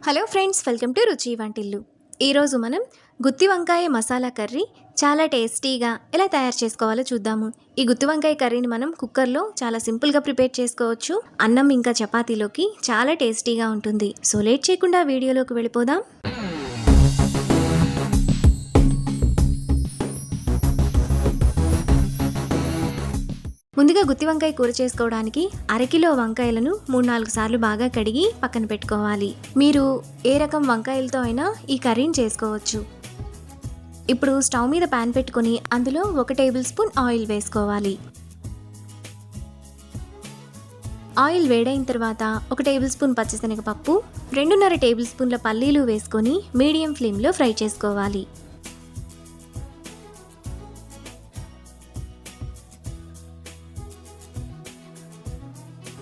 Hello friends, welcome to రుచి వంటిల్లు. ఈరోజు మనం గుత్తి వంకాయ మసాలా కర్రీ చాలా టేస్టీగా ఎలా తయారు చేసుకోవాలో చూద్దాము. ఈ గుత్తి వంకాయ కర్రీని మనం కుక్కర్లో చాలా సింపుల్గా ప్రిపేర్ చేసుకోవచ్చు. అన్నం ఇంకా చపాతీలోకి చాలా టేస్టీగా ఉంటుంది. సో లేట్ చేయకుండా వీడియోలోకి వెళ్ళిపోదాం. ముందుగా గుత్తి వంకాయ కూర చేసుకోవడానికి అరకిలో వంకాయలను 3-4 సార్లు బాగా కడిగి పక్కన పెట్టుకోవాలి. మీరు ఏ రకం వంకాయలతో అయినా ఈ కర్రీని చేసుకోవచ్చు. ఇప్పుడు స్టవ్ మీద పాన్ పెట్టుకొని అందులో 1 టేబుల్ స్పూన్ ఆయిల్ వేసుకోవాలి. ఆయిల్ వేడైన తర్వాత 1 టేబుల్ స్పూన్ పచ్చిశనగపప్పు, 2.5 టేబుల్ స్పూన్ల పల్లీలు వేసుకొని మీడియం ఫ్లేమ్లో ఫ్రై చేసుకోవాలి.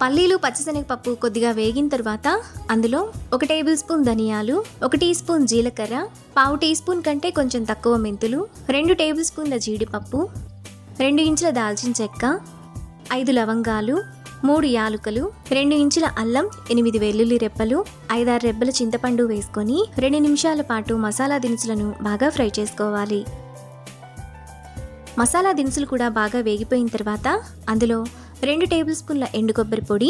పల్లీలు పచ్చిశనగపప్పు కొద్దిగా వేగిన తర్వాత అందులో 1 టేబుల్ స్పూన్ ధనియాలు, 1 టీ స్పూన్ జీలకర్ర, 1/2 టీ స్పూన్ కంటే కొంచెం తక్కువ మెంతులు, 2 టేబుల్ స్పూన్ల జీడిపప్పు, 2 ఇంచుల దాల్చిన చెక్క, 5 లవంగాలు, 3 యాలుకలు, 2 ఇంచుల అల్లం, 8 వెల్లుల్లి రెప్పలు, 5-6 రెబ్బల చింతపండు వేసుకొని 2 నిమిషాల పాటు మసాలా దినుసులను బాగా ఫ్రై చేసుకోవాలి. మసాలా దినుసులు కూడా బాగా వేగిపోయిన తర్వాత అందులో 2 టేబుల్ స్పూన్ల ఎండు కొబ్బరి పొడి,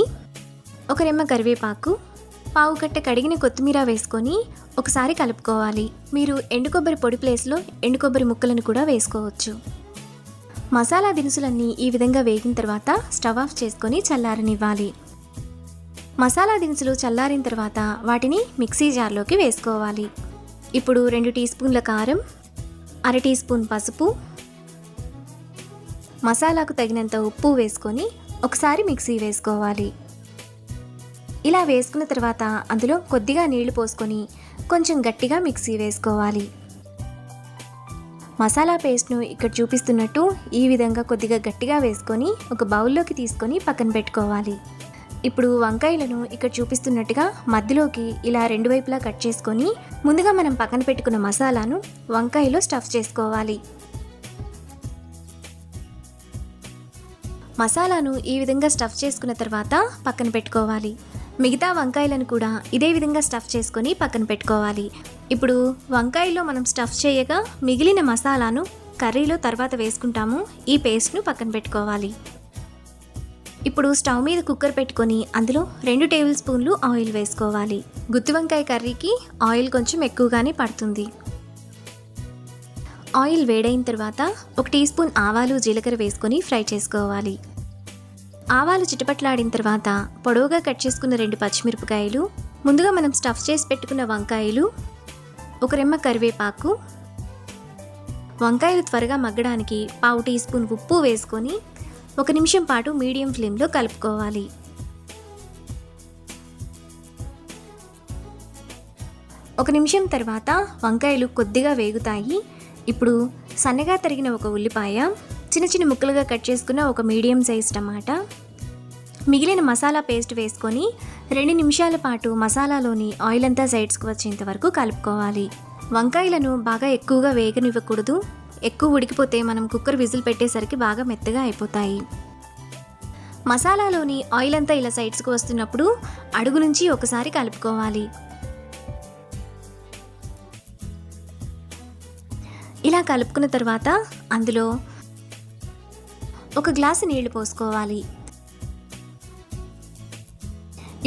1 రెమ్మ కరివేపాకు, 1/4 కట్ట కడిగిన కొత్తిమీర వేసుకొని ఒకసారి కలుపుకోవాలి. మీరు ఎండు కొబ్బరి పొడి ప్లేస్లో ఎండు కొబ్బరి ముక్కలను కూడా వేసుకోవచ్చు. మసాలా దినుసులన్నీ ఈ విధంగా వేగిన తర్వాత స్టవ్ ఆఫ్ చేసుకొని చల్లారనివ్వాలి. మసాలా దినుసులు చల్లారిన తర్వాత వాటిని మిక్సీ జార్లోకి వేసుకోవాలి. ఇప్పుడు 2 టీ స్పూన్ల కారం, 1/2 టీ స్పూన్ పసుపు, మసాలాకు తగినంత ఉప్పు వేసుకొని ఒకసారి మిక్సీ వేసుకోవాలి. ఇలా వేసుకున్న తర్వాత అందులో కొద్దిగా నీళ్లు పోసుకొని కొంచెం గట్టిగా మిక్సీ వేసుకోవాలి. మసాలా పేస్ట్ను ఇక్కడ చూపిస్తున్నట్టు ఈ విధంగా కొద్దిగా గట్టిగా వేసుకొని ఒక బౌల్లోకి తీసుకొని పక్కన పెట్టుకోవాలి. ఇప్పుడు వంకాయలను ఇక్కడ చూపిస్తున్నట్టుగా మధ్యలోకి ఇలా 2 వైపులా కట్ చేసుకొని ముందుగా మనం పక్కన పెట్టుకున్న మసాలాను వంకాయలో స్టఫ్ చేసుకోవాలి. మసాలాను ఈ విధంగా స్టఫ్ చేసుకున్న తర్వాత పక్కన పెట్టుకోవాలి. మిగతా వంకాయలను కూడా ఇదే విధంగా స్టఫ్ చేసుకొని పక్కన పెట్టుకోవాలి. ఇప్పుడు వంకాయలో మనం స్టఫ్ చేయగా మిగిలిన మసాలాను కర్రీలో తర్వాత వేసుకుంటాము. ఈ పేస్ట్ను పక్కన పెట్టుకోవాలి. ఇప్పుడు స్టవ్ మీద కుక్కర్ పెట్టుకొని అందులో 2 టేబుల్ స్పూన్లు ఆయిల్ వేసుకోవాలి. గుత్తి వంకాయ కర్రీకి ఆయిల్ కొంచెం ఎక్కువగానే పడుతుంది. ఆయిల్ వేడైన తర్వాత 1 టీ స్పూన్ ఆవాలు, జీలకర్ర వేసుకొని ఫ్రై చేసుకోవాలి. ఆవాలు చిటపట్లాడిన తర్వాత పొడవుగా కట్ చేసుకున్న 2 పచ్చిమిరపకాయలు, ముందుగా మనం స్టఫ్ చేసి పెట్టుకున్న వంకాయలు, 1 రెమ్మ కరివేపాకు, వంకాయలు త్వరగా మగ్గడానికి 1/2 టీ స్పూన్ ఉప్పు వేసుకొని 1 నిమిషం పాటు మీడియం ఫ్లేమ్లో కలుపుకోవాలి. ఒక నిమిషం తర్వాత వంకాయలు కొద్దిగా వేగుతాయి. ఇప్పుడు సన్నగా తరిగిన 1 ఉల్లిపాయ, చిన్న చిన్న ముక్కలుగా కట్ చేసుకున్న 1 మీడియం సైజ్ టమాటా, మిగిలిన మసాలా పేస్ట్ వేసుకొని 2 నిమిషాల పాటు మసాలాలోని ఆయిల్ అంతా సైడ్స్కి వచ్చేంత వరకు కలుపుకోవాలి. వంకాయలను బాగా ఎక్కువగా వేగనివ్వకూడదు. ఎక్కువ ఉడికిపోతే మనం కుక్కర్ విజిల్ పెట్టేసరికి బాగా మెత్తగా అయిపోతాయి. మసాలాలోని ఆయిల్ అంతా ఇలా సైడ్స్కి వస్తున్నప్పుడు అడుగు నుంచి ఒకసారి కలుపుకోవాలి. ఇలా కలుపుకున్న తర్వాత అందులో 1 గ్లాసు నీళ్లు పోసుకోవాలి.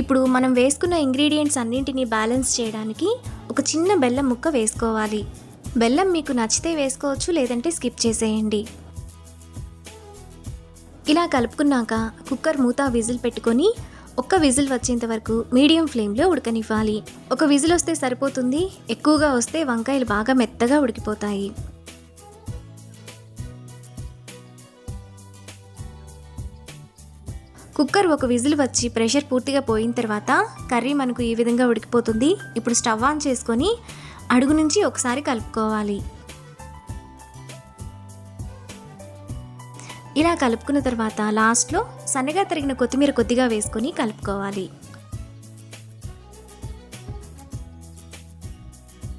ఇప్పుడు మనం వేసుకున్న ఇంగ్రీడియంట్స్ అన్నింటినీ బ్యాలెన్స్ చేయడానికి ఒక చిన్న బెల్లం ముక్క వేసుకోవాలి. బెల్లం మీకు నచ్చితే వేసుకోవచ్చు, లేదంటే స్కిప్ చేసేయండి. ఇలా కలుపుకున్నాక కుక్కర్ మూత విజిల్ పెట్టుకొని 1 విజిల్ వచ్చేంత వరకు మీడియం ఫ్లేమ్లో ఉడకనివ్వాలి. 1 విజిల్ వస్తే సరిపోతుంది. ఎక్కువగా వస్తే వంకాయలు బాగా మెత్తగా ఉడికిపోతాయి. కుక్కర్ 1 విజిల్ వచ్చి ప్రెషర్ పూర్తిగా పోయిన తర్వాత కర్రీ మనకు ఈ విధంగా ఉడికిపోతుంది. ఇప్పుడు స్టవ్ ఆన్ చేసుకొని అడుగు నుంచి ఒకసారి కలుపుకోవాలి. ఇలా కలుపుకున్న తర్వాత లాస్ట్లో సన్నగా తరిగిన కొత్తిమీర కొద్దిగా వేసుకొని కలుపుకోవాలి.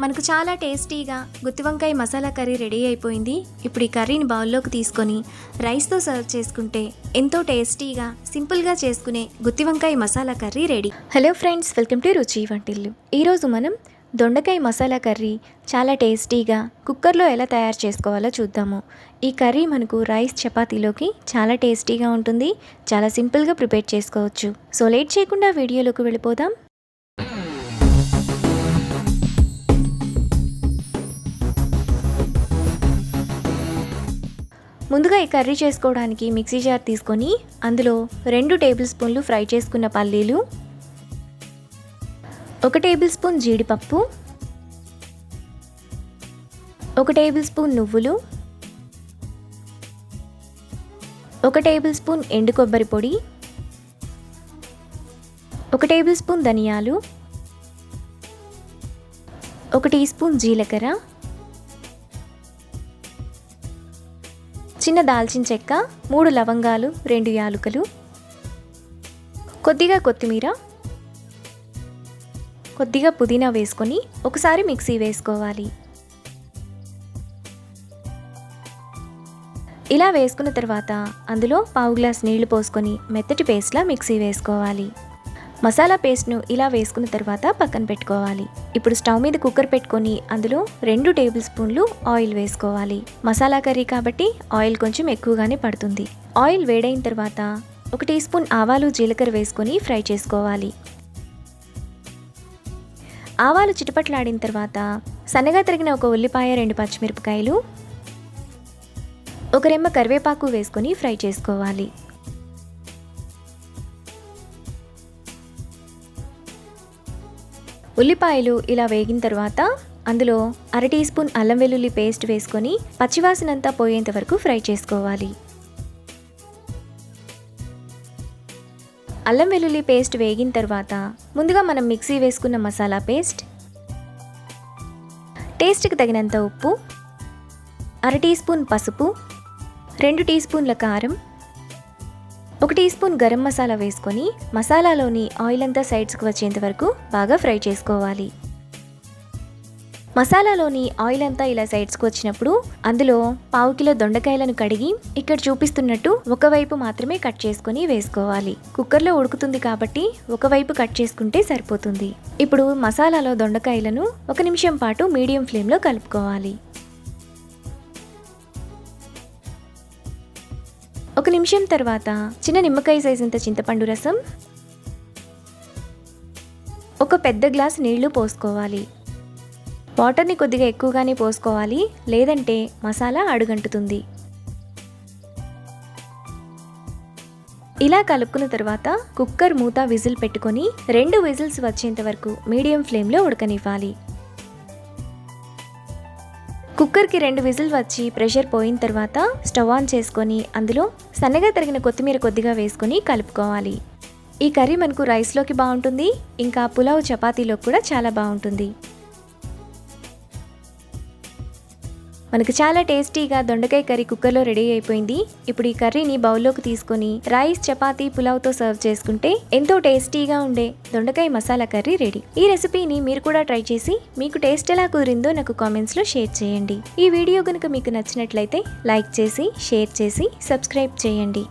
మనకు చాలా టేస్టీగా గుత్తి వంకాయ మసాలా కర్రీ రెడీ అయిపోయింది. ఇప్పుడు ఈ కర్రీని బౌల్లోకి తీసుకొని రైస్తో సర్వ్ చేసుకుంటే ఎంతో టేస్టీగా సింపుల్గా చేసుకునే గుత్తి వంకాయ masala curry ready. Hello friends, welcome to రుచి వంటిల్లు. ఈరోజు మనం దొండకాయ మసాలా కర్రీ చాలా టేస్టీగా కుక్కర్లో ఎలా తయారు చేసుకోవాలో చూద్దాము. ఈ కర్రీ మనకు రైస్ చపాతీలోకి చాలా టేస్టీగా ఉంటుంది. చాలా సింపుల్గా ప్రిపేర్ చేసుకోవచ్చు. సో లేట్ చేయకుండా వీడియోలోకి వెళ్ళిపోదాం. ముందుగా ఈ కర్రీ చేసుకోవడానికి మిక్సీ జార్ తీసుకొని అందులో 2 టేబుల్ స్పూన్లు ఫ్రై చేసుకున్న పల్లీలు, 1 టేబుల్ స్పూన్ జీడిపప్పు, 1 టేబుల్ స్పూన్ నువ్వులు, 1 టేబుల్ స్పూన్ ఎండు కొబ్బరి పొడి, 1 టేబుల్ స్పూన్ ధనియాలు, 1 టీ స్పూన్ జీలకర్ర, చిన్న దాల్చిన చెక్క, 3 లవంగాలు, 2 యాలుకలు, కొద్దిగా కొత్తిమీర, కొద్దిగా పుదీనా వేసుకొని ఒకసారి మిక్సీ వేసుకోవాలి. ఇలా వేసుకున్న తర్వాత అందులో పావు గ్లాస్ నీళ్లు పోసుకొని మెత్తటి పేస్ట్లా మిక్సీ వేసుకోవాలి. మసాలా పేస్ట్ను ఇలా వేసుకున్న తర్వాత పక్కన పెట్టుకోవాలి. ఇప్పుడు స్టవ్ మీద కుక్కర్ పెట్టుకొని అందులో 2 టేబుల్ స్పూన్లు ఆయిల్ వేసుకోవాలి. మసాలా కర్రీ కాబట్టి ఆయిల్ కొంచెం ఎక్కువగానే పడుతుంది. ఆయిల్ వేడైన తర్వాత 1 టీ స్పూన్ ఆవాలు, జీలకర్ర వేసుకొని ఫ్రై చేసుకోవాలి. ఆవాలు చిటపట్లాడిన తర్వాత సన్నగా తరిగిన 1 ఉల్లిపాయ, 2 పచ్చిమిరపకాయలు, 1 రెమ్మ కరివేపాకు వేసుకొని ఫ్రై చేసుకోవాలి. ఉల్లిపాయలు ఇలా వేగిన తర్వాత అందులో 1/2 టీ స్పూన్ అల్లం వెల్లుల్లి పేస్ట్ వేసుకొని పచ్చివాసనంతా పోయేంత వరకు ఫ్రై చేసుకోవాలి. అల్లం వెల్లుల్లి పేస్ట్ వేగిన తర్వాత ముందుగా మనం మిక్సీ వేసుకున్న మసాలా పేస్ట్, టేస్ట్కి తగినంత ఉప్పు, 1/2 టీ స్పూన్ పసుపు, 2 టీ స్పూన్ల కారం, 1 టీ స్పూన్ గరం మసాలా వేసుకొని మసాలాలోని ఆయిల్ అంతా సైడ్స్కి వచ్చేంత వరకు బాగా ఫ్రై చేసుకోవాలి. మసాలాలోని ఆయిల్ అంతా ఇలా సైడ్స్కి వచ్చినప్పుడు అందులో పావు కిలో దొండకాయలను కడిగి ఇక్కడ చూపిస్తున్నట్టు ఒకవైపు మాత్రమే కట్ చేసుకొని వేసుకోవాలి. కుక్కర్లో ఉడుకుతుంది కాబట్టి ఒకవైపు కట్ చేసుకుంటే సరిపోతుంది. ఇప్పుడు మసాలాలో దొండకాయలను 1 నిమిషం పాటు మీడియం ఫ్లేమ్లో కలుపుకోవాలి. 1 నిమిషం తర్వాత చిన్న నిమ్మకాయ సైజంత చింతపండు రసం, 1 పెద్ద గ్లాస్ నీళ్లు పోసుకోవాలి. వాటర్ని కొద్దిగా ఎక్కువగానే పోసుకోవాలి, లేదంటే మసాలా అడుగంటుతుంది. ఇలా కలుపుకున్న తర్వాత కుక్కర్ మూత విజిల్ పెట్టుకొని 2 విజిల్స్ వచ్చేంత వరకు మీడియం ఫ్లేమ్లో ఉడకనివ్వాలి. కుక్కర్కి 2 విజిల్ వచ్చి ప్రెషర్ పోయిన తర్వాత స్టవ్ ఆన్ చేసుకొని అందులో సన్నగా తరిగిన కొత్తిమీర కొద్దిగా వేసుకొని కలుపుకోవాలి. ఈ కర్రీ మనకు రైస్లోకి బాగుంటుంది, ఇంకా పులావ్ చపాతీలో కూడా చాలా బాగుంటుంది. మనకు చాలా టేస్టీగా దొండకాయ కర్రీ కుక్కర్లో రెడీ అయిపోయింది. ఇప్పుడు ఈ కర్రీని బౌల్లోకి తీసుకొని రైస్, చపాతీ, పులావ్తో సర్వ్ చేసుకుంటే ఎంతో టేస్టీగా ఉండే దొండకాయ మసాలా కర్రీ రెడీ. ఈ రెసిపీని మీరు కూడా ట్రై చేసి మీకు టేస్ట్ ఎలా కుదిరిందో నాకు కామెంట్స్లో షేర్ చేయండి. ఈ వీడియో కనుక మీకు నచ్చినట్లయితే లైక్ చేసి, షేర్ చేసి, సబ్స్క్రైబ్ చేయండి.